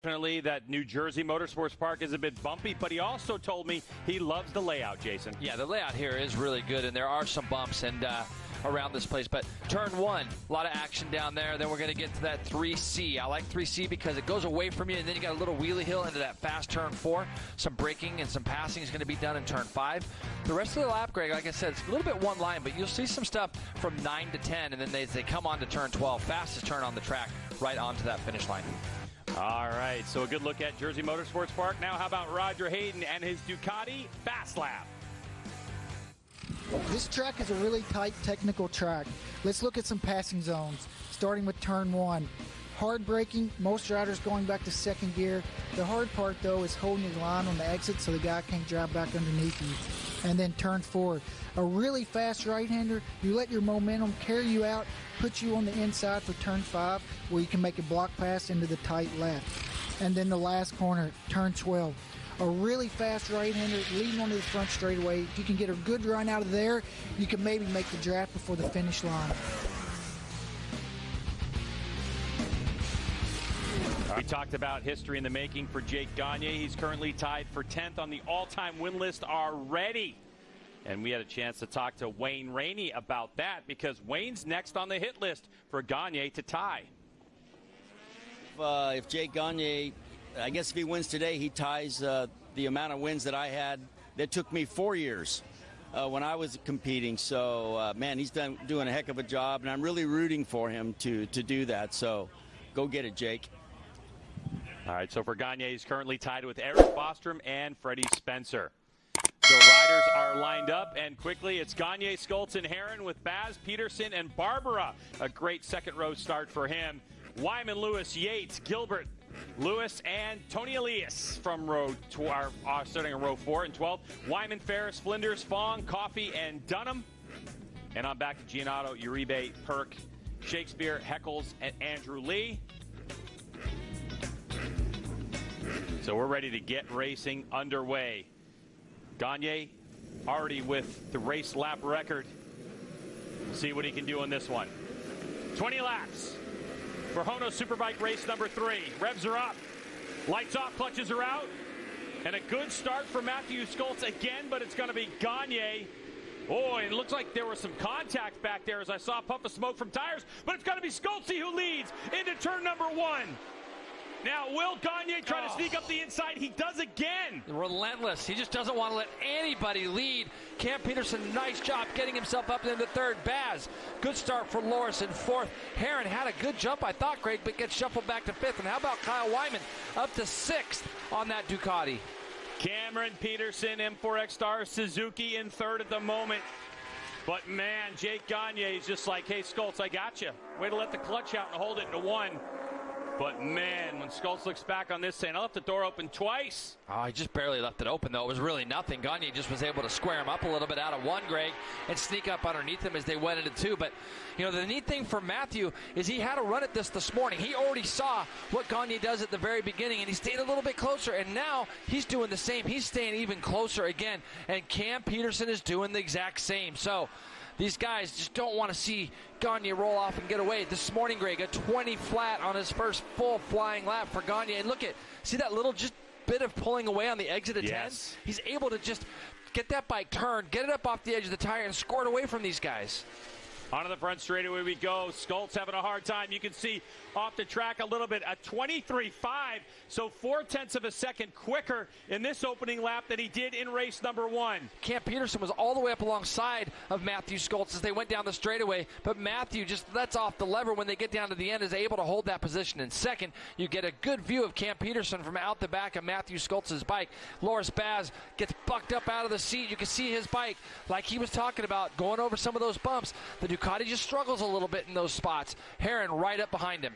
Definitely that New Jersey Motorsports Park is a bit bumpy, but he also told me he loves the layout, Jason. Yeah, the layout here is really good, and there are some bumps and around this place. But turn one, a lot of action down there. Then we're going to get to that 3C. I like 3C because it goes away from you, and then you got a little wheelie hill into that fast turn 4. Some braking and some passing is going to be done in turn 5. The rest of the lap, Greg, like I said, it's a little bit one line, but you'll see some stuff from 9 to 10, and then they come on to turn 12, fastest turn on the track, right onto that finish line. All right, so a good look at Jersey Motorsports Park. Now how about Roger Hayden and his Ducati Fast Lap? This track is a really tight technical track. Let's look at some passing zones, starting with turn 1. Hard braking, most riders going back to second gear. The hard part, though, is holding your line on the exit so the guy can't drive back underneath you. And then turn 4. A really fast right-hander, you let your momentum carry you out, put you on the inside for turn 5, where you can make a block pass into the tight left. And then the last corner, turn 12. A really fast right-hander leading onto the front straightaway. If you can get a good run out of there, you can maybe make the draft before the finish line. We talked about history in the making for Jake Gagne. He's currently tied for 10th on the all-time win list already. And we had a chance to talk to Wayne Rainey about that because Wayne's next on the hit list for Gagne to tie. If Jake Gagne, I guess if he wins today, he ties the amount of wins that I had. That took me 4 years when I was competing. So, man, he's doing a heck of a job, and I'm really rooting for him to do that. So go get it, Jake. All right, so for Gagne, he's currently tied with Eric Bostrom and Freddie Spencer. So riders are lined up, and quickly it's Gagne, Skoltz, and Herron with Baz, Peterson, and Barbara. A great second-row start for him. Wyman, Lewis, Yates, Gilbert, Lewis, and Tony Elias from starting in row 4 and 12. Wyman, Ferris, Flinders, Fong, Coffey, and Dunham. And on back to Gianotto, Uribe, Perk, Shakespeare, Heckles, and Andrew Lee. So we're ready to get racing underway. Gagne already with the race lap record. See what he can do on this one. 20 laps for Hono Superbike race number 3. Revs are up. Lights off, clutches are out. And a good start for Matthew Skoltz again, but it's going to be Gagne. Oh, it looks like there was some contact back there as I saw a puff of smoke from tires, but it's going to be Skoltz who leads into turn number 1. Now, will Gagne try to sneak up the inside? He does again. Relentless. He just doesn't want to let anybody lead. Cam Peterson, nice job getting himself up into third. Baz, good start for Loris in 4th. Herron had a good jump, I thought, Greg, but gets shuffled back to 5th. And how about Kyle Wyman up to 6th on that Ducati? Cameron Peterson, M4X Star, Suzuki in 3rd at the moment. But, man, Jake Gagne is just like, hey, Skoltz, I got you. Way to let the clutch out and hold it into 1. But, man, when Skoltz looks back on this saying, I left the door open twice. Oh, he just barely left it open, though. It was really nothing. Gagne just was able to square him up a little bit out of 1, Greg, and sneak up underneath him as they went into 2. But, you know, the neat thing for Matthew is he had a run at this morning. He already saw what Gagne does at the very beginning, and he stayed a little bit closer. And now he's doing the same. He's staying even closer again. And Cam Peterson is doing the exact same. So these guys just don't want to see Gagne roll off and get away. This morning, Greg, a 20 flat on his first full flying lap for Gagne. And look at, see that little just bit of pulling away on the exit of 10? He's able to just get that bike turned, get it up off the edge of the tire, and score it away from these guys. Onto the front straightaway we go. Skoltz having a hard time. You can see off the track a little bit. A 23.5, so 0.4 of a second quicker in this opening lap than he did in race number 1. Cam Peterson was all the way up alongside of Matthew Skoltz as they went down the straightaway, but Matthew just lets off the lever when they get down to the end, is able to hold that position in second. You get a good view of Cam Peterson from out the back of Matthew Skoltz's bike. Loris Baz gets bucked up out of the seat. You can see his bike, like he was talking about, going over some of those bumps. The Ducati just struggles a little bit in those spots. Herron right up behind him.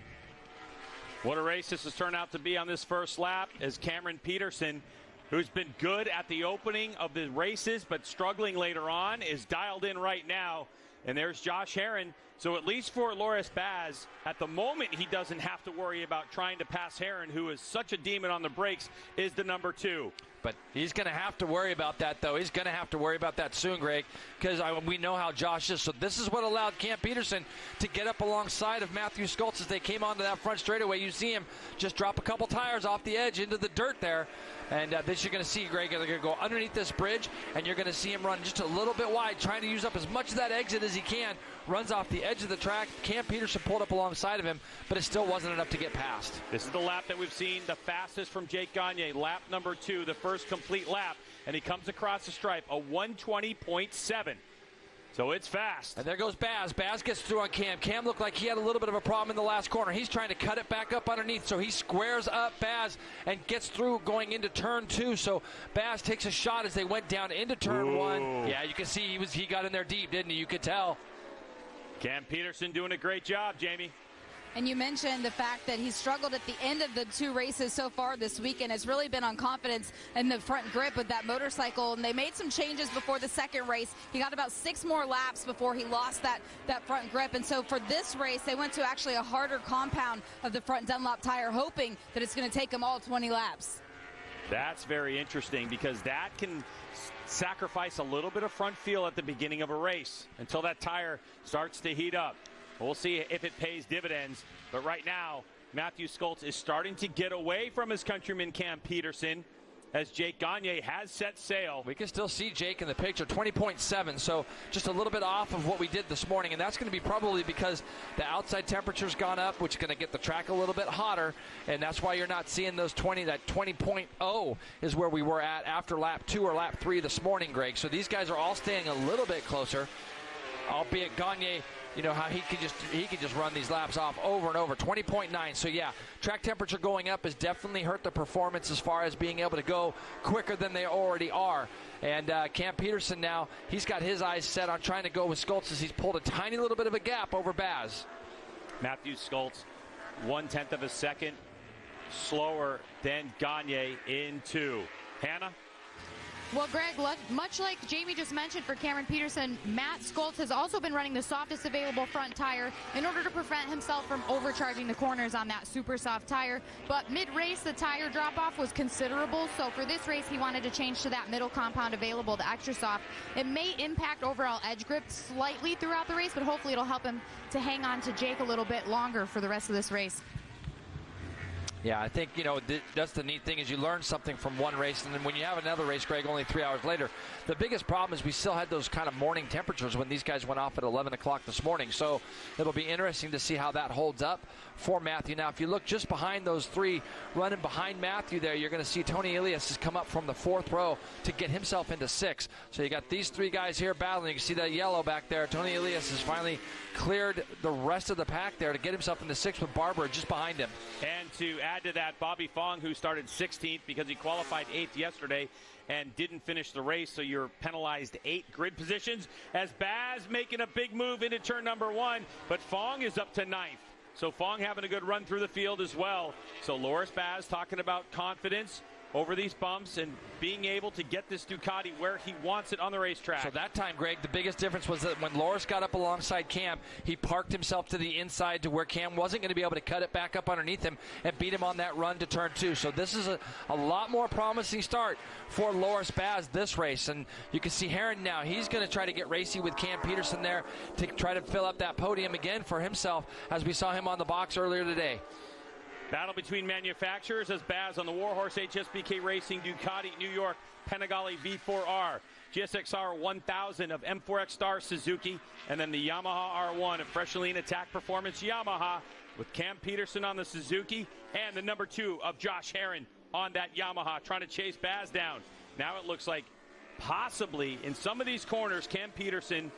What a race this has turned out to be on this first lap as Cameron Peterson, who's been good at the opening of the races but struggling later on, is dialed in right now. And there's Josh Herron So at least for Loris Baz, at the moment he doesn't have to worry about trying to pass Herron, who is such a demon on the brakes, is the number 2. But he's going to have to worry about that, though. He's going to have to worry about that soon, Greg, because we know how Josh is. So this is what allowed Cam Peterson to get up alongside of Matthew Schultz as they came onto that front straightaway. You see him just drop a couple tires off the edge into the dirt there. And this you're going to see, Greg, they're going to go underneath this bridge, and you're going to see him run just a little bit wide, trying to use up as much of that exit as he can. Runs off the edge of the track. Cam Peterson pulled up alongside of him, but it still wasn't enough to get past. This is the lap that we've seen the fastest from Jake Gagne. Lap number 2, the first complete lap, and he comes across the stripe, a 1:20.7. So it's fast. And there goes Baz. Baz gets through on Cam. Cam looked like he had a little bit of a problem in the last corner. He's trying to cut it back up underneath, so he squares up Baz and gets through going into turn 2. So Baz takes a shot as they went down into turn 1. Yeah, you can see he got in there deep, didn't he? You could tell. Cam Peterson doing a great job, Jamie. And you mentioned the fact that he struggled at the end of the 2 races so far this weekend. Has really been on confidence in the front grip with that motorcycle. And they made some changes before the second race. He got about 6 more laps before he lost that front grip. And so for this race, they went to actually a harder compound of the front Dunlop tire, hoping that it's going to take them all 20 laps. That's very interesting because that can sacrifice a little bit of front feel at the beginning of a race until that tire starts to heat up. We'll see if it pays dividends. But right now, Matthew Schultz is starting to get away from his countryman Cam Peterson as Jake Gagne has set sail. We can still see Jake in the picture, 20.7, so just a little bit off of what we did this morning, and that's going to be probably because the outside temperature's gone up, which is going to get the track a little bit hotter, and that's why you're not seeing those 20. That 20.0 is where we were at after lap 2 or lap 3 this morning, Greg. So these guys are all staying a little bit closer, albeit Gagne, you know how he could just run these laps off over and over. 20.9. So yeah, track temperature going up has definitely hurt the performance as far as being able to go quicker than they already are. And Cam Peterson now, he's got his eyes set on trying to go with Schultz as he's pulled a tiny little bit of a gap over Baz. Matthew Schultz, 1/10 of a second slower than Gagne in 2. Hannah? Well, Greg, much like Jamie just mentioned for Cameron Peterson, Matt Schultz has also been running the softest available front tire in order to prevent himself from overcharging the corners on that super soft tire. But mid-race, the tire drop-off was considerable, so for this race, he wanted to change to that middle compound available, the extra soft. It may impact overall edge grip slightly throughout the race, but hopefully it'll help him to hang on to Jake a little bit longer for the rest of this race. Yeah, I think, you know, that's the neat thing is you learn something from one race, and then when you have another race, Greg, only 3 hours later, the biggest problem is we still had those kind of morning temperatures when these guys went off at 11 o'clock this morning. So it'll be interesting to see how that holds up for Matthew. Now, if you look just behind those 3, running behind Matthew there, you're going to see Tony Elias has come up from the 4th row to get himself into 6. So you got these 3 guys here battling. You can see that yellow back there. Tony Elias has finally cleared the rest of the pack there to get himself into 6 with Barber just behind him. And to add to that, Bobby Fong, who started 16th because he qualified 8th yesterday and didn't finish the race, so you're penalized 8 grid positions as Baz making a big move into turn number 1, but Fong is up to 9th. So Fong having a good run through the field as well. So Loris Baz talking about confidence over these bumps and being able to get this Ducati where he wants it on the racetrack. So that time, Greg, the biggest difference was that when Loris got up alongside Cam, he parked himself to the inside to where Cam wasn't going to be able to cut it back up underneath him and beat him on that run to turn 2. So this is a lot more promising start for Loris Baz this race. And you can see Herron now. He's going to try to get racy with Cam Peterson there to try to fill up that podium again for himself as we saw him on the box earlier today. Battle between manufacturers as Baz on the Warhorse HSBK Racing, Ducati, New York, Panigale V4R, GSXR 1000 of M4X Star Suzuki, and then the Yamaha R1 of Fresheline Attack Performance Yamaha with Cam Peterson on the Suzuki and the number 2 of Josh Herron on that Yamaha trying to chase Baz down. Now it looks like possibly in some of these corners, Cam Peterson,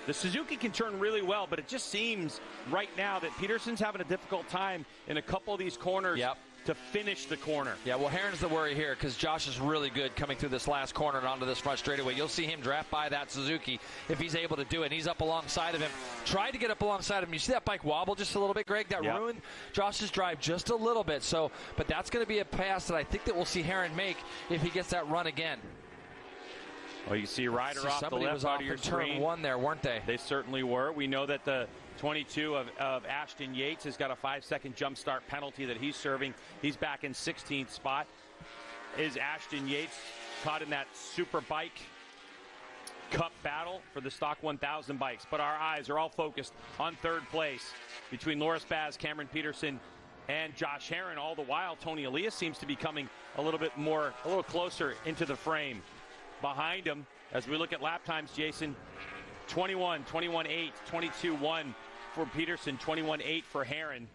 the Suzuki can turn really well, but it just seems right now that Peterson's having a difficult time in a couple of these corners to finish the corner. Yeah, well, Herron's the worry here because Josh is really good coming through this last corner and onto this front straightaway. You'll see him draft by that Suzuki if he's able to do it. He's up alongside of him. Tried to get up alongside of him. You see that bike wobble just a little bit, Greg? That ruined Josh's drive just a little bit. So, but that's going to be a pass that I think that we'll see Herron make if he gets that run again. Well, you see Ryder off the left was out off of your in turn screen. 1 there, weren't they? They certainly were. We know that the 22 of Ashton Yates has got a 5-second jump start penalty that he's serving. He's back in 16th spot. Is Ashton Yates caught in that Super Bike Cup battle for the Stock 1000 bikes? But our eyes are all focused on third place between Loris Baz, Cameron Peterson, and Josh Herrin. All the while, Tony Elias seems to be coming a little closer into the frame. Behind him, as we look at lap times, Jason, 21, 21.8, 22.1 for Peterson, 21.8 for Herrin.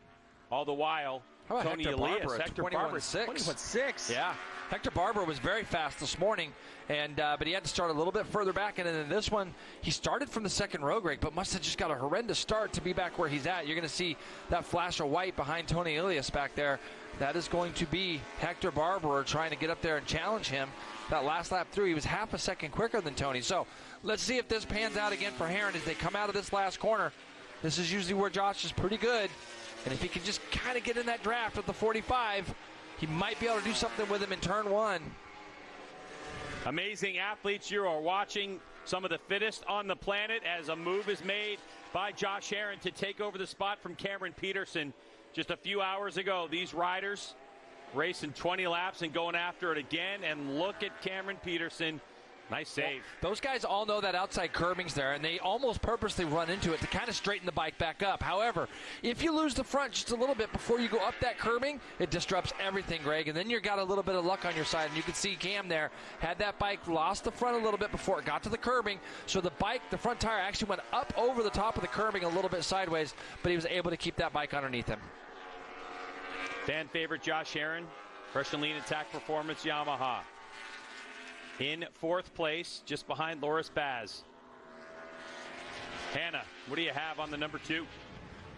All the while, Tony Elias, Hector Barber, 21.6. Yeah, Hector Barber was very fast this morning, and but he had to start a little bit further back. And in this one, he started from the second row, Greg, but must have just got a horrendous start to be back where he's at. You're going to see that flash of white behind Tony Elias back there. That is going to be Hector Barber trying to get up there and challenge him. That last lap through, he was half a second quicker than Tony. So let's see if this pans out again for Herrin as they come out of this last corner. This is usually where Josh is pretty good. And if he can just kind of get in that draft at the 45, he might be able to do something with him in turn one. Amazing athletes. You are watching some of the fittest on the planet as a move is made by Josh Herrin to take over the spot from Cameron Peterson. Just a few hours ago, these riders racing 20 laps and going after it again. And look at Cameron Peterson. Nice save. Well, those guys all know that outside curbing's there, and they almost purposely run into it to kind of straighten the bike back up. However, if you lose the front just a little bit before you go up that curbing, it disrupts everything, Greg, and then you've got a little bit of luck on your side. And you can see Cam there had that bike, lost the front a little bit before it got to the curbing, so the front tire actually went up over the top of the curbing a little bit sideways, but he was able to keep that bike underneath him. Fan favorite Josh Herrin, Fresh and Lean Attack Performance Yamaha. In fourth place, just behind Loris Baz. Hannah, what do you have on the number 2?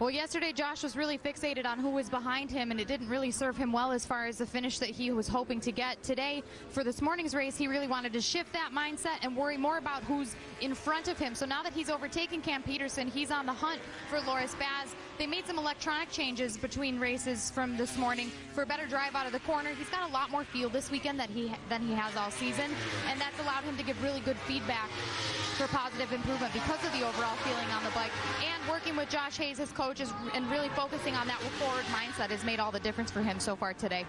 Well, yesterday Josh was really fixated on who was behind him, and it didn't really serve him well as far as the finish that he was hoping to get. Today, for this morning's race, he really wanted to shift that mindset and worry more about who's in front of him. So now that he's overtaken Cam Peterson, he's on the hunt for Loris Baz. They made some electronic changes between races from this morning for a better drive out of the corner. He's got a lot more feel this weekend than he has all season, and that's allowed him to give really good feedback for positive improvement because of the overall feeling on the bike. And working with Josh Hayes, his coach, and really focusing on that forward mindset has made all the difference for him so far today.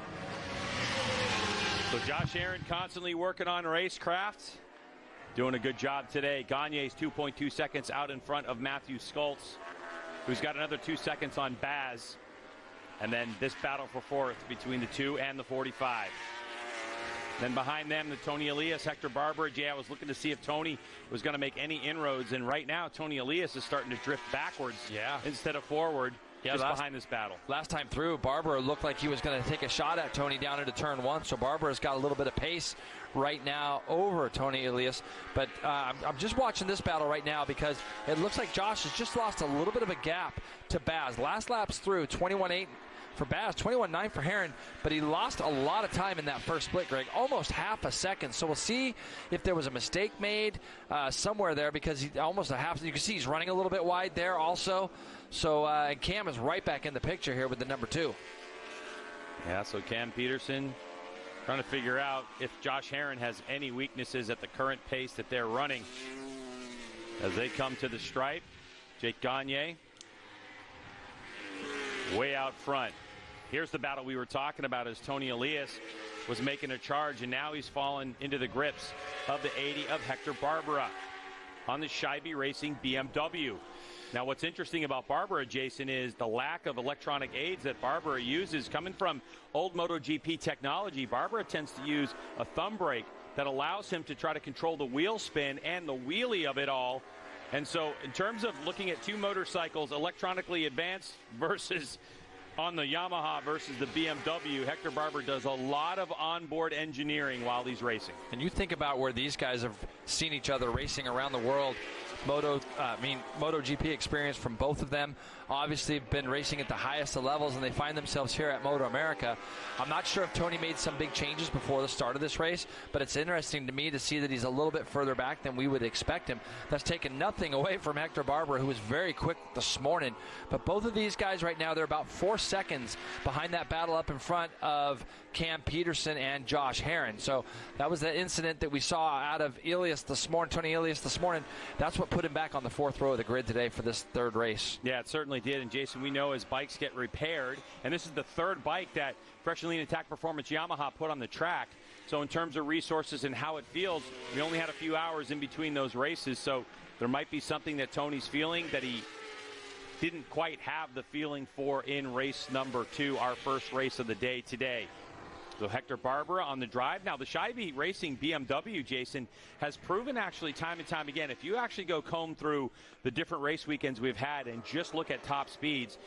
So Josh Herrin constantly working on racecraft, doing a good job today. Gagne's 2.2 seconds out in front of Matthew Skoltz, who's got another 2 seconds on Baz. And then this battle for fourth between the 2 and the 45. Then behind them, the Tony Elias, Hector Barber. Jay, I was looking to see if Tony was going to make any inroads, and right now Tony Elias is starting to drift backwards instead of forward, just behind this battle. Last time through, Barber looked like he was going to take a shot at Tony down into turn one, so Barber has got a little bit of pace right now over Tony Elias. But I'm just watching this battle right now because it looks like Josh has just lost a little bit of a gap to Baz. Last laps through, 21.8 for Baz, 21.9 for Herrin, but he lost a lot of time in that first split, Greg, almost half a second. So we'll see if there was a mistake made somewhere there, because he almost a half. You can see he's running a little bit wide there also. So and Cam is right back in the picture here with the number 2. Yeah, so Cam Peterson trying to figure out if Josh Herrin has any weaknesses at the current pace that they're running as they come to the stripe. Jake Gagne way out front. Here's the battle we were talking about as Tony Elias was making a charge, and now he's fallen into the grips of the 80 of Hector Barbera on the Scheibe Racing BMW. Now, what's interesting about Barbera, Jason, is the lack of electronic aids that Barbera uses. Coming from old MotoGP technology, Barbera tends to use a thumb brake that allows him to try to control the wheel spin and the wheelie of it all. And so in terms of looking at two motorcycles electronically advanced versus on the Yamaha versus the BMW, Hector Barber does a lot of onboard engineering while he's racing. And you think about where these guys have seen each other racing around the world. MotoGP experience from both of them. obviously been racing at the highest of levels, and they find themselves here at MotoAmerica. I'm not sure if Tony made some big changes before the start of this race, but it's interesting to me to see that he's a little bit further back than we would expect him. That's taken nothing away from Hector Barbera, who was very quick this morning. But both of these guys right now, they're about 4 seconds behind that battle up in front of Cam Peterson and Josh Herrin. So that was the incident that we saw out of Elias this morning, Tony Elias this morning. That's what put him back on the 4th row of the grid today for this 3rd race. Yeah, it certainly did. And Jason, we know as bikes get repaired, and this is the 3rd bike that Fresh and Lean Attack Performance Yamaha put on the track. So in terms of resources and how it feels, we only had a few hours in between those races. So there might be something that Tony's feeling that he didn't quite have the feeling for in race number 2, our first race of the day today. So Hector Barbera on the drive. Now, the Scheibe Racing BMW, Jason, has proven actually time and time again, if you actually go comb through the different race weekends we've had and just look at top speeds,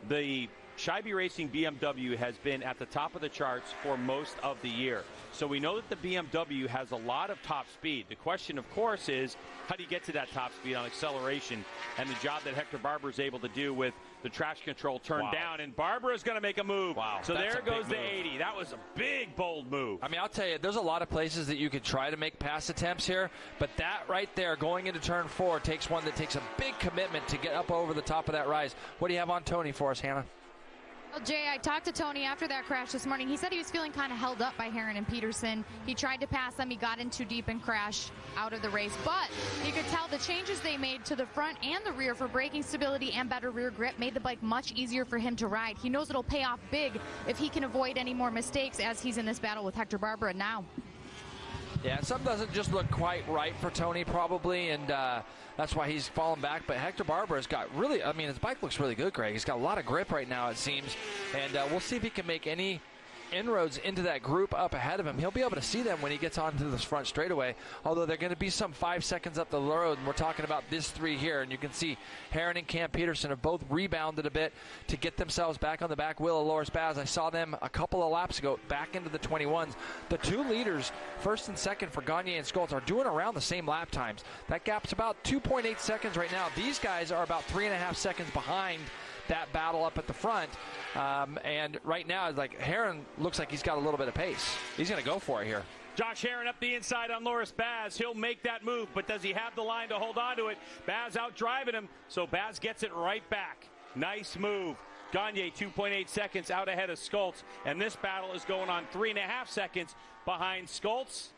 the Scheibe Racing BMW has been at the top of the charts for most of the year. So we know that the BMW has a lot of top speed. The question, of course, is how do you get to that top speed on acceleration, and the job that Hector Barbera is able to do with the traction control turned down, and Barbera is going to make a move. Wow. So That's there goes the 80. That was a big, bold move. I mean, I'll tell you, there's a lot of places that you could try to make pass attempts here, but that right there going into turn 4 takes one that takes a big commitment to get up over the top of that rise. What do you have on Tony for us, Hannah? Well, Jay, I talked to Tony after that crash this morning. He said he was feeling kind of held up by Herrin and Peterson. He tried to pass them. He got in too deep and crashed out of the race. But you could tell the changes they made to the front and the rear for braking stability and better rear grip made the bike much easier for him to ride. He knows it'll pay off big if he can avoid any more mistakes as he's in this battle with Hector Barbera now. Yeah, something doesn't just look quite right for Tony probably, and that's why he's fallen back. But Hector Barbera's got really, I mean, his bike looks really good, Greg. He's got a lot of grip right now, it seems, and we'll see if he can make any inroads into that group up ahead of him. He'll be able to see them when he gets onto this front straightaway, although they're going to be some 5 seconds up the road, and we're talking about this 3 here, and you can see Herrin and Cam Peterson have both rebounded a bit to get themselves back on the back wheel of Loris Baz. I saw them a couple of laps ago back into the 21s. The 2 leaders, first and second for Gagne and Scholz, are doing around the same lap times. That gap's about 2.8 seconds right now. These guys are about 3.5 seconds behind that battle up at the front. And right now, like, Herrin looks like he's got a little bit of pace. He's going to go for it here. Josh Herrin up the inside on Loris Baz. He'll make that move, but does he have the line to hold on to it? Baz out driving him, so Baz gets it right back. Nice move. Gagne 2.8 seconds out ahead of Scholz, and this battle is going on 3.5 seconds behind Scholz.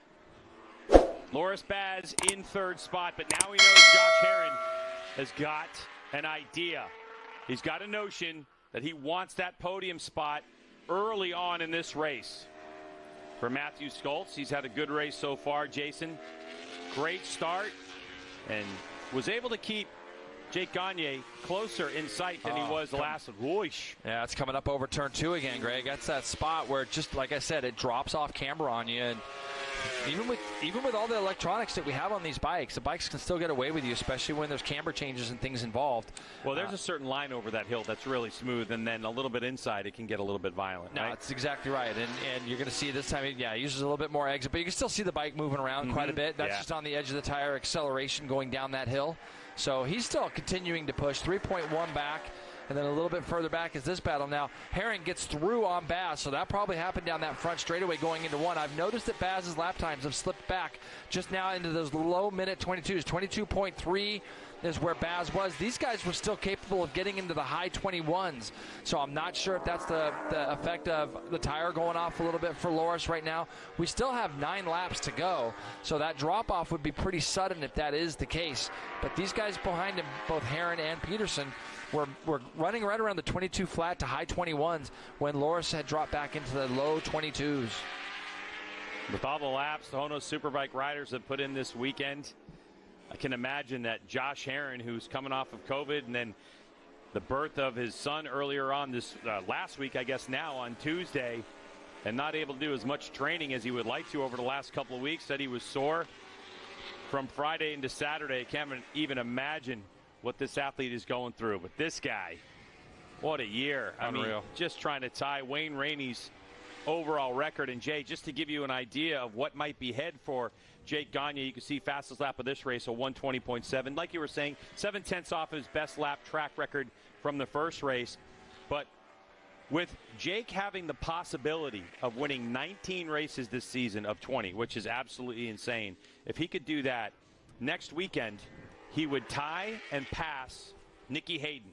Loris Baz in 3rd spot, but now he knows Josh Herrin has got an idea. He's got a notion that he wants that podium spot early on in this race. For Matthew Scholz, he's had a good race so far, Jason. Great start, and was able to keep Jake Gagne closer in sight than he was last. Whoosh. Yeah, it's coming up over turn 2 again, Greg. That's that spot where, just like I said, it drops off camber on you. And even with all the electronics that we have on these bikes, the bikes can still get away with you, especially when there's camber changes and things involved. Well, there's a certain line over that hill that's really smooth, and then a little bit inside it can get a little bit violent. No, right? that's exactly right. And you're going to see this time, yeah, he uses a little bit more exit, but you can still see the bike moving around quite a bit. That's just on the edge of the tire acceleration going down that hill. So he's still continuing to push. 3.1 back, and then a little bit further back is this battle. Now, Herrin gets through on Baz, so that probably happened down that front straightaway going into 1. I've noticed that Baz's lap times have slipped back just now into those low minute 22s. 22.3 is where Baz was. These guys were still capable of getting into the high 21s, so I'm not sure if that's the effect of the tire going off a little bit for Loris right now. We still have 9 laps to go, so that drop-off would be pretty sudden if that is the case. But these guys behind him, both Herrin and Peterson, were running right around the 22 flat to high 21s when Loris had dropped back into the low 22s. With all the laps the Hono Superbike riders have put in this weekend, I can imagine that Josh Herrin, who's coming off of COVID and then the birth of his son earlier on this last week, I guess now on Tuesday, and not able to do as much training as he would like to over the last couple of weeks, said he was sore from Friday into Saturday. Can't even imagine what this athlete is going through. But this guy, what a year. Unreal. I mean, just trying to tie Wayne Rainey's overall record. And, Jay, just to give you an idea of what might be ahead for Jake Gagne, you can see fastest lap of this race, a 1:20.7. Like you were saying, 7/10 off his best lap track record from the first race. But with Jake having the possibility of winning 19 races this season of 20, which is absolutely insane, if he could do that, next weekend he would tie and pass Nicky Hayden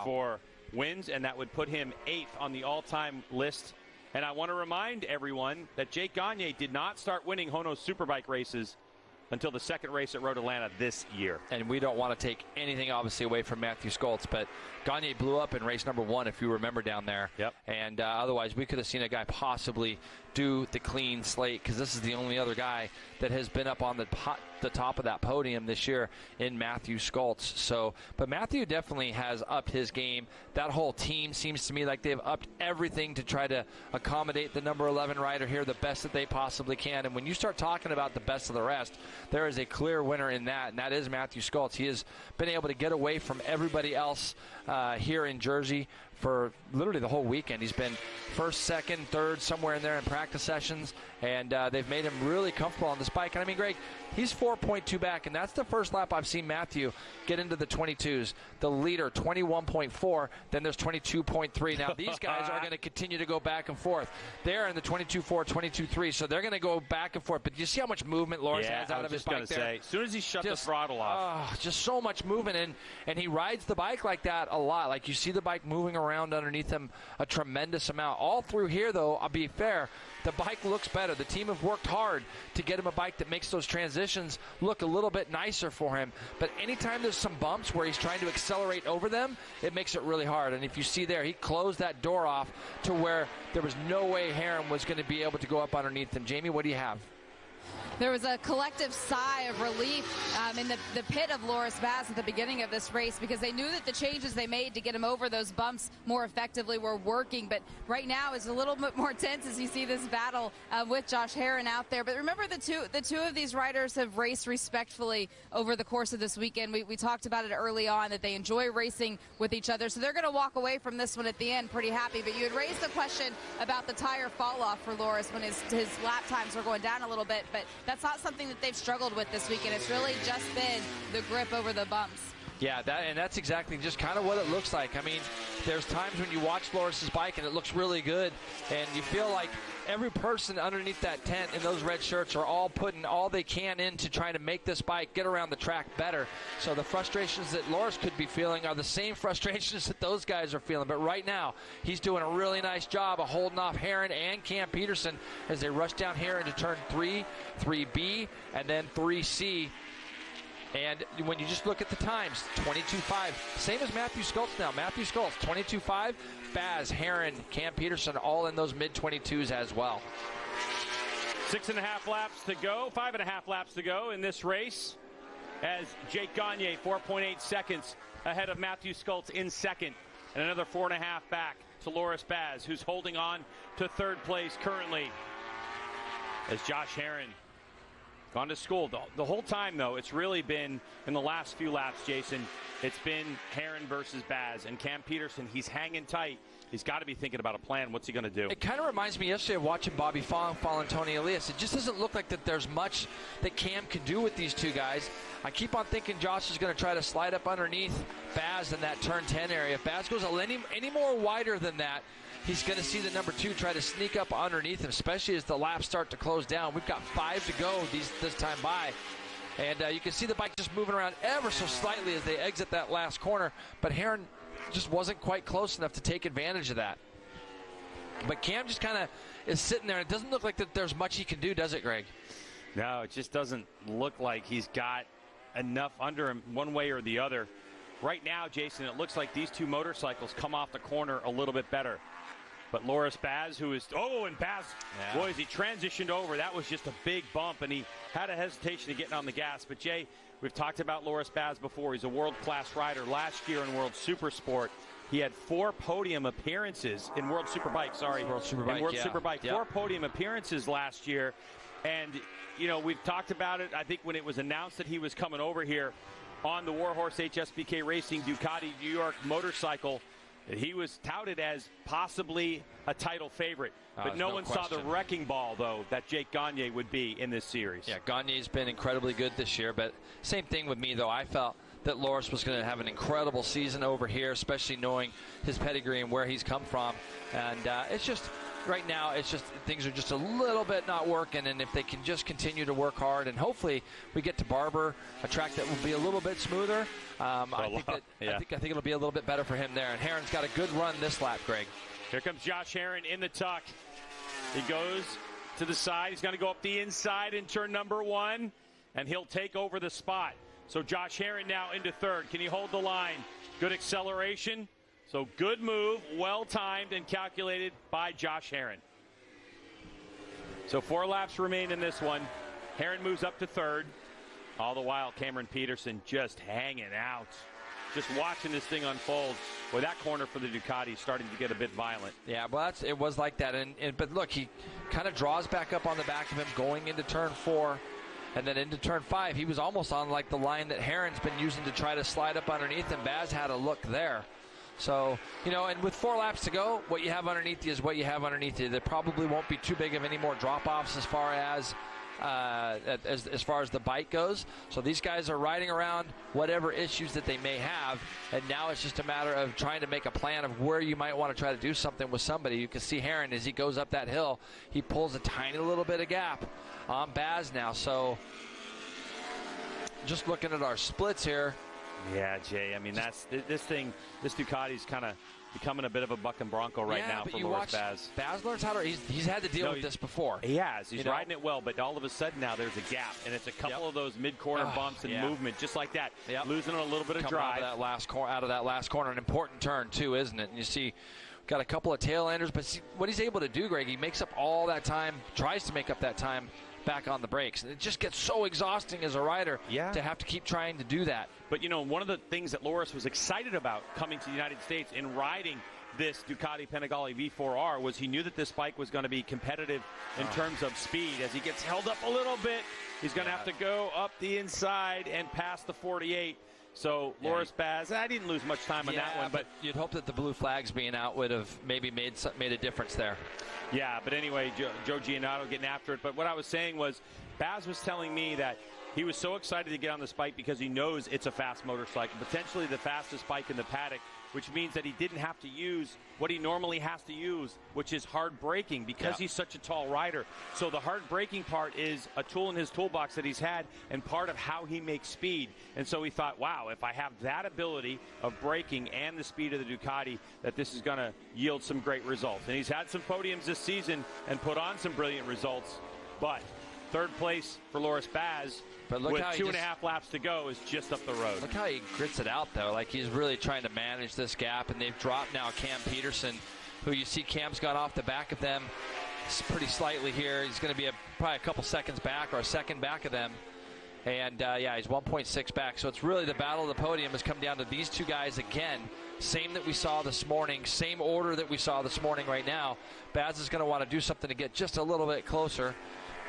for wins, and that would put him 8th on the all-time list. And I want to remind everyone that Jake Gagne did not start winning Hono Superbike races until the second race at Road Atlanta this year. And we don't want to take anything, obviously, away from Matthew Skoltz, but Gagne blew up in race number 1, if you remember, down there. Yep. And otherwise, we could have seen a guy possibly do the clean slate, because this is the only other guy that has been up on the top of that podium this year in Matthew Skoltz. So, but Matthew definitely has upped his game. That whole team seems to me like they've upped everything to try to accommodate the number 11 rider here the best that they possibly can. And when you start talking about the best of the rest, there is a clear winner in that, and that is Matthew Skoltz. He has been able to get away from everybody else here in Jersey for literally the whole weekend. He's been first, second, third, somewhere in there in practice sessions, and they've made him really comfortable on this bike. And I mean, Greg, he's 4.2 back, and that's the first lap I've seen Matthew get into the 22s. The leader, 21.4, then there's 22.3. Now, these guys are going to continue to go back and forth. They're in the 22.4, 22.3, so they're going to go back and forth. But you see how much movement Loris has out of his bike there? As soon as he shut the throttle off. Just so much movement, and he rides the bike like that a lot. Like, you see the bike moving around underneath him a tremendous amount. All through here, though, I'll be fair, the bike looks better. The team have worked hard to get him a bike that makes those transitions look a little bit nicer for him. But anytime there's some bumps where he's trying to accelerate over them, it makes it really hard. And if you see there, he closed that door off to where there was no way Heron was going to be able to go up underneath him. Jamie, what do you have? There was a collective sigh of relief in the pit of Loris Baz at the beginning of this race, because they knew that the changes they made to get him over those bumps more effectively were working. But right now is a little bit more tense as you see this battle with Josh Heron out there. But remember, the two of these riders have raced respectfully over the course of this weekend. We talked about it early on, that they enjoy racing with each other. So they're going to walk away from this one at the end pretty happy. But you had raised the question about the tire fall off for Loris when his lap times were going down a little bit. But that's not something that they've struggled with this weekend. It's really just been the grip over the bumps. Yeah, that's exactly just kind of what it looks like. I mean, there's times when you watch Loris's bike and it looks really good, and you feel like every person underneath that tent in those red shirts are all putting all they can into trying to make this bike get around the track better. So the frustrations that Loris could be feeling are the same frustrations that those guys are feeling. But right now, he's doing a really nice job of holding off Heron and Cam Peterson as they rush down here into turn 3, 3B, and then 3C. And when you just look at the times, 22.5, same as Matthew Skoltz now. Matthew Skoltz, 22.5, Baz, Heron, Cam Peterson, all in those mid-22s as well. 6.5 laps to go, 5.5 laps to go in this race, as Jake Gagne, 4.8 seconds ahead of Matthew Skoltz in second, and another 4.5 back to Loris Baz, who's holding on to third place currently, as Josh Heron gone to school. The whole time, though, it's really been, in the last few laps, Jason, it's been Heron versus Baz. And Cam Peterson, he's hanging tight. He's got to be thinking about a plan. What's he going to do? It kind of reminds me yesterday of watching Bobby Fong follow Tony Elias. It just doesn't look like that there's much that Cam can do with these two guys. I keep on thinking Josh is going to try to slide up underneath Baz in that turn 10 area. If Baz goes any more wider than that, he's going to see the number 2 try to sneak up underneath him, especially as the laps start to close down. We've got 5 to go this time by. And you can see the bike just moving around ever so slightly as they exit that last corner. But Heron just wasn't quite close enough to take advantage of that. But Cam just kind of is sitting there. It doesn't look like that there's much he can do, does it, Greg? No, it just doesn't look like he's got enough under him one way or the other. Right now, Jason, it looks like these two motorcycles come off the corner a little bit better. But Loris Baz, who is, and Baz, boy, as he transitioned over, that was just a big bump, and he had a hesitation of getting on the gas. But, Jay, we've talked about Loris Baz before. He's a world-class rider. Last year in World Supersport, he had 4 podium appearances in World Superbike, World Superbike, 4 podium appearances last year. And, you know, we've talked about it, I think, when it was announced that he was coming over here on the Warhorse HSBK Racing Ducati New York motorcycle. He was touted as possibly a title favorite, but no one question. saw the wrecking ball, though, that Jake Gagne would be in this series. Yeah, Gagne's been incredibly good this year, but same thing with me, though. I felt that Loris was going to have an incredible season over here, especially knowing his pedigree and where he's come from. And it's just, right now, it's just things are just a little bit not working, and if they can just continue to work hard, and hopefully we get to Barber, a track that will be a little bit smoother, I think it'll be a little bit better for him there. And Herron's got a good run this lap, Greg. Here comes Josh Herron in the tuck. He goes to the side. He's going to go up the inside in turn number 1, and he'll take over the spot. So Josh Herron now into third. Can he hold the line? Good acceleration. So good move, well-timed and calculated by Josh Herron. So 4 laps remain in this one. Herron moves up to third. All the while, Cameron Peterson just hanging out. Just watching this thing unfold. Boy, that corner for the Ducati is starting to get a bit violent. Yeah, well, it was like that. But look, he kind of draws back up on the back of him going into turn 4. And then into turn 5, he was almost on like the line that Herron's been using to try to slide up underneath, and Baz had a look there. So, and with 4 laps to go, what you have underneath you is what you have underneath you. There probably won't be too big of any more drop-offs as far as the bike goes. So these guys are riding around whatever issues that they may have, and now it's just a matter of trying to make a plan of where you might want to try to do something with somebody. You can see Herron, as he goes up that hill, he pulls a tiny little bit of gap on Baz now. So just looking at our splits here. Yeah, Jay, I mean, this Ducati's kind of becoming a bit of a buck and bronco right now for Loris Baz. Baz learns how to, he's had to deal with this before. He has. He's riding it well, but all of a sudden now there's a gap, and it's a couple of those mid-corner bumps and movement, just like that. Losing a little bit of drive. Out of that last corner, an important turn too, isn't it? And you see, got a couple of tail enders, but see, what he's able to do, Greg, he makes up all that time, tries to make up that time back on the brakes. And it just gets so exhausting as a rider to have to keep trying to do that. But, one of the things that Loris was excited about coming to the United States and riding this Ducati Panigale V4R was he knew that this bike was going to be competitive in terms of speed. As he gets held up a little bit, he's going to have to go up the inside and past the 48. So Loris Baz, I didn't lose much time on that one. But you'd hope that the blue flags being out would have maybe made a difference there. Yeah, but anyway, Joe Giannotto getting after it. But what I was saying was Baz was telling me that he was so excited to get on this bike because he knows it's a fast motorcycle, potentially the fastest bike in the paddock, which means that he didn't have to use what he normally has to use, which is hard braking, because he's such a tall rider. So the hard braking part is a tool in his toolbox that he's had and part of how he makes speed. And so he thought, wow, if I have that ability of braking and the speed of the Ducati, that this is going to yield some great results. And he's had some podiums this season and put on some brilliant results. But third place for Loris Baz, but with 2.5 laps to go, is just up the road. Look how he grits it out, though. Like, he's really trying to manage this gap, and they've dropped now Cam Peterson, who you see Cam's got off the back of them pretty slightly here. He's going to be probably a couple seconds back or a second back of them. And, he's 1.6 back. So it's really the battle of the podium has come down to these two guys again. Same that we saw this morning, same order that we saw this morning right now. Baz is going to want to do something to get just a little bit closer.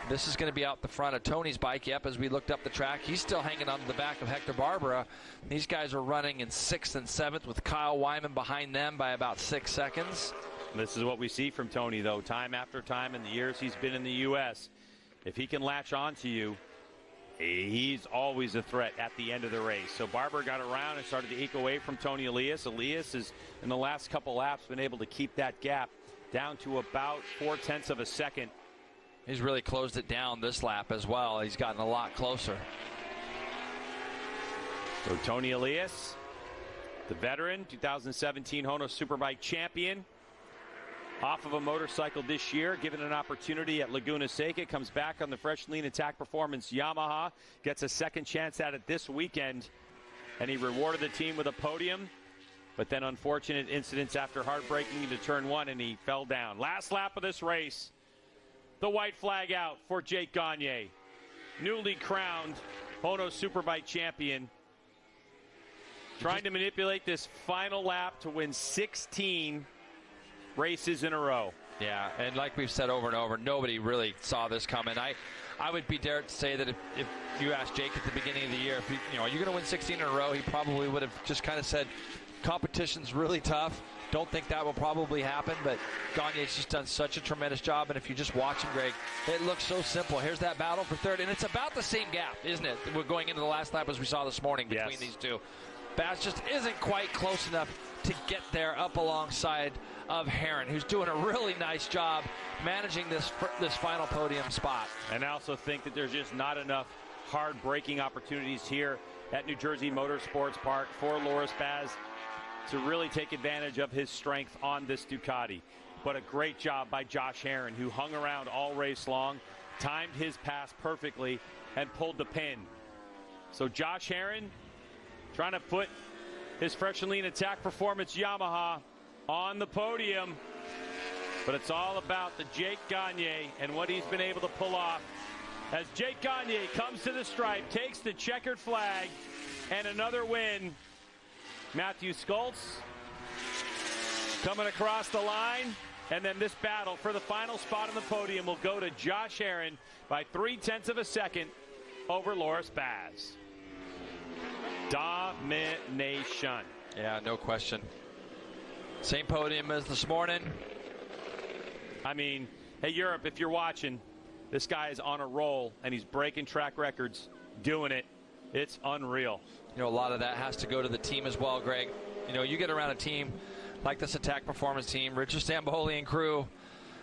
This is going to be out the front of Tony's bike. Yep, as we looked up the track, he's still hanging on to the back of Hector Barbera. These guys are running in 6th and 7th with Kyle Wyman behind them by about 6 seconds. This is what we see from Tony, though, time after time in the years he's been in the U.S. If he can latch on to you, he's always a threat at the end of the race. So Barber got around and started to eke away from Tony Elias. Elias has, in the last couple laps, been able to keep that gap down to about 0.4 of a second. He's really closed it down this lap as well. He's gotten a lot closer. So Tony Elias, the veteran, 2017 Hono Superbike champion, off of a motorcycle this year, given an opportunity at Laguna Seca, comes back on the fresh lean attack performance Yamaha, gets a second chance at it this weekend, and he rewarded the team with a podium. But then unfortunate incidents after hard braking into turn 1, and he fell down. Last lap of this race. The white flag out for Jake Gagne, newly crowned Hono Superbike champion, trying to manipulate this final lap to win 16 races in a row. Yeah, and like we've said over and over, nobody really saw this coming. I would be dared to say that if you asked Jake at the beginning of the year, are you going to win 16 in a row, he probably would have just kind of said, competition's really tough. Don't think that will probably happen, but Gagne's just done such a tremendous job. And if you just watch him, Greg, it looks so simple. Here's that battle for third, and it's about the same gap, isn't it? We're going into the last lap as we saw this morning between these two. Baz just isn't quite close enough to get there up alongside of Herrin, who's doing a really nice job managing this final podium spot. And I also think that there's just not enough hard braking opportunities here at New Jersey Motorsports Park for Loris Baz to really take advantage of his strength on this Ducati. But a great job by Josh Herrin, who hung around all race long, timed his pass perfectly, and pulled the pin. So Josh Herrin trying to put his fresh and lean attack performance Yamaha on the podium. But it's all about the Jake Gagne and what he's been able to pull off as Jake Gagne comes to the stripe, takes the checkered flag, and another win. Matthew Skoltz coming across the line, and then this battle for the final spot on the podium will go to Josh Herrin by 0.3 of a second over Loris Baz. Domination. Yeah, no question. Same podium as this morning. I mean, hey, Europe, if you're watching, this guy is on a roll, and he's breaking track records, doing it. It's unreal. You know, a lot of that has to go to the team as well, Greg. You know, you get around a team like this Attack Performance team, Richard Stamboli and crew.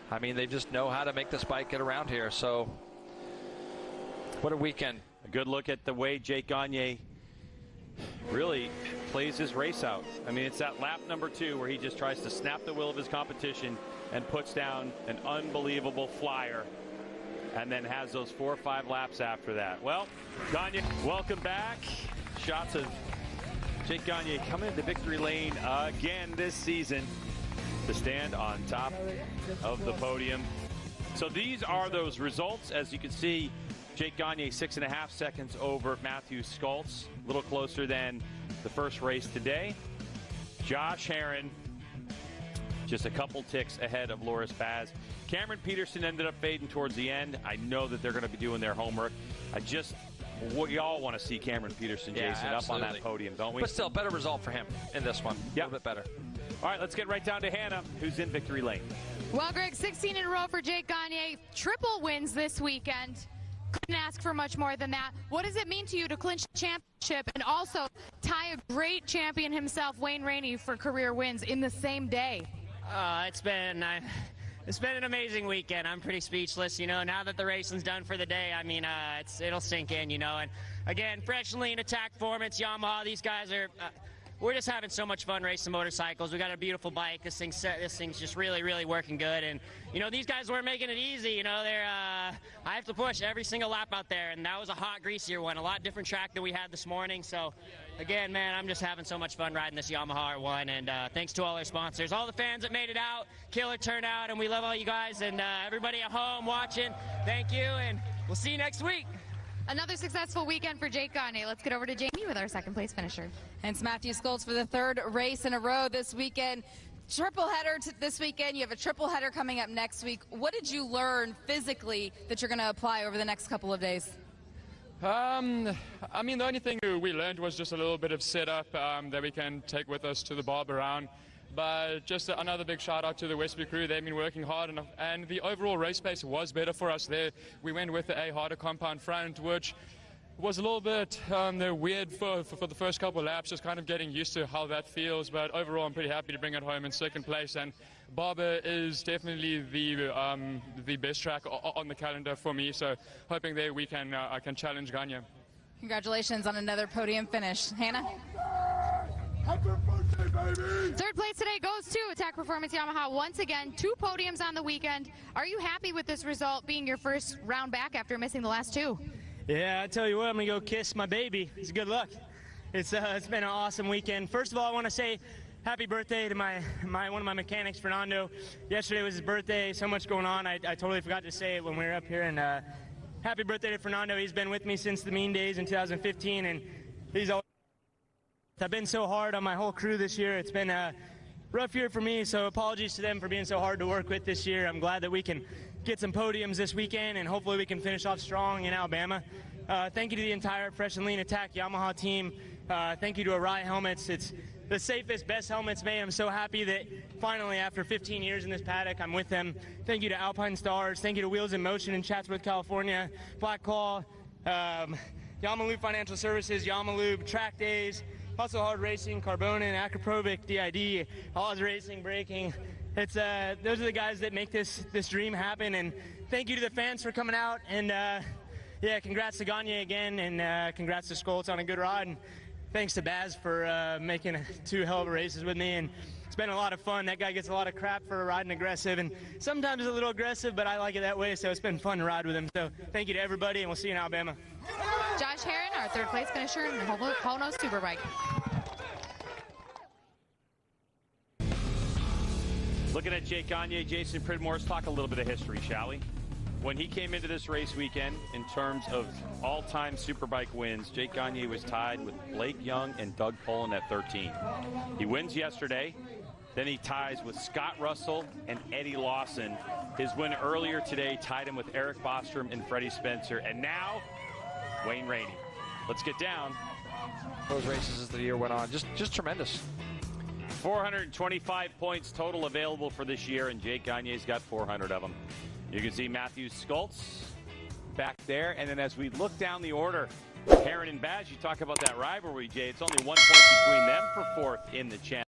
I mean, they just know how to make this bike get around here. So, what a weekend. A good look at the way Jake Gagne really plays his race out. I mean, it's that lap number 2 where he just tries to snap the wheel of his competition and puts down an unbelievable flyer, and then has those 4 or 5 laps after that. Well, Gagne, welcome back. Shots of Jake Gagne coming into victory lane again this season to stand on top of the podium. So these are those results. As you can see, Jake Gagne 6.5 seconds over Matthew Skoltz, a little closer than the first race today. Josh Herrin just a couple ticks ahead of Loris Baz. Cameron Peterson ended up fading towards the end. I know that they're going to be doing their homework. We all want to see Cameron Peterson, Jason, up on that podium, don't we? But still, better result for him in this one. A little bit better. All right, let's get right down to Hannah, who's in victory lane. Well, Greg, 16 in a row for Jake Gagne. Triple wins this weekend. Couldn't ask for much more than that. What does it mean to you to clinch the championship and also tie a great champion himself, Wayne Rainey, for career wins in the same day? It's been an amazing weekend. I'm pretty speechless, you know, now that the racing's done for the day. I mean, it'll sink in, you know. And again, fresh and lean attack performance, Yamaha. These guys are, we're just having so much fun racing motorcycles. We got a beautiful bike. This thing's just really, really working good. And you know, these guys weren't making it easy. You know, I have to push every single lap out there, and that was a hot, greasier one. A lot different track than we had this morning. So again, man, I'm just having so much fun riding this Yamaha R1, and thanks to all our sponsors, all the fans that made it out, killer turnout, and we love all you guys, and everybody at home watching, thank you, and we'll see you next week. Another successful weekend for Jake Gagne. Let's get over to Jamie with our second place finisher. And it's Matthew Skoltz for the 3rd race in a row this weekend. Triple header this weekend. You have a triple header coming up next week. What did you learn physically that you're going to apply over the next couple of days? I mean, the only thing we learned was just a little bit of setup that we can take with us to the Barb around. But just another big shout out to the Westby crew. They've been working hard, and the overall race pace was better for us there. We went with a harder compound front, which was a little bit weird for the first couple of laps, just kind of getting used to how that feels. But overall, I'm pretty happy to bring it home in second place. And Barber is definitely the best track on the calendar for me. So hoping there I can challenge Gagne. Congratulations on another podium finish. Hannah? Third place today goes to Attack Performance Yamaha. Once again, 2 podiums on the weekend. Are you happy with this result being your first round back after missing the last 2? Yeah, I tell you what, I'm going to go kiss my baby. It's good luck. It's been an awesome weekend. First of all, I want to say happy birthday to one of my mechanics, Fernando. Yesterday was his birthday. So much going on. I totally forgot to say it when we were up here. And happy birthday to Fernando. He's been with me since the mean days in 2015, and I've been so hard on my whole crew this year. It's been a rough year for me, so apologies to them for being so hard to work with this year. I'm glad that we can get some podiums this weekend, and hopefully we can finish off strong in Alabama. Thank you to the entire Fresh and Lean Attack Yamaha team. Thank you to Arai Helmets. It's the safest, best helmets made. I'm so happy that finally, after 15 years in this paddock, I'm with them. Thank you to Alpine Stars. Thank you to Wheels in Motion in Chatsworth, California. Black Claw, Yamalube Financial Services, Yamalube, Track Days, Hustle Hard Racing, Carbona, Acroprobic, DID, Oz Racing, Braking. It's those are the guys that make this dream happen. And thank you to the fans for coming out. And yeah, congrats to Gagne again, and congrats to Skoltz on a good ride. And thanks to Baz for making 2 hell of a races with me. And it's been a lot of fun. That guy gets a lot of crap for riding aggressive, and sometimes a little aggressive, but I like it that way, so it's been fun to ride with him. So thank you to everybody, and we'll see you in Alabama. Josh Herron, our third place finisher in the Hono Superbike. Looking at Jake Gagne, Jason Pridmore, let's talk a little bit of history, shall we? When he came into this race weekend, in terms of all-time Superbike wins, Jake Gagne was tied with Blake Young and Doug Poland at 13. He wins yesterday. Then he ties with Scott Russell and Eddie Lawson. His win earlier today tied him with Eric Bostrom and Freddie Spencer. And now, Wayne Rainey. Let's get down. Those races as the year went on, just tremendous. 425 points total available for this year, and Jake Gagne's got 400 of them. You can see Matthew Skoltz back there. And then as we look down the order, Herron and Baz, you talk about that rivalry, Jay. It's only 1 point between them for 4th in the challenge.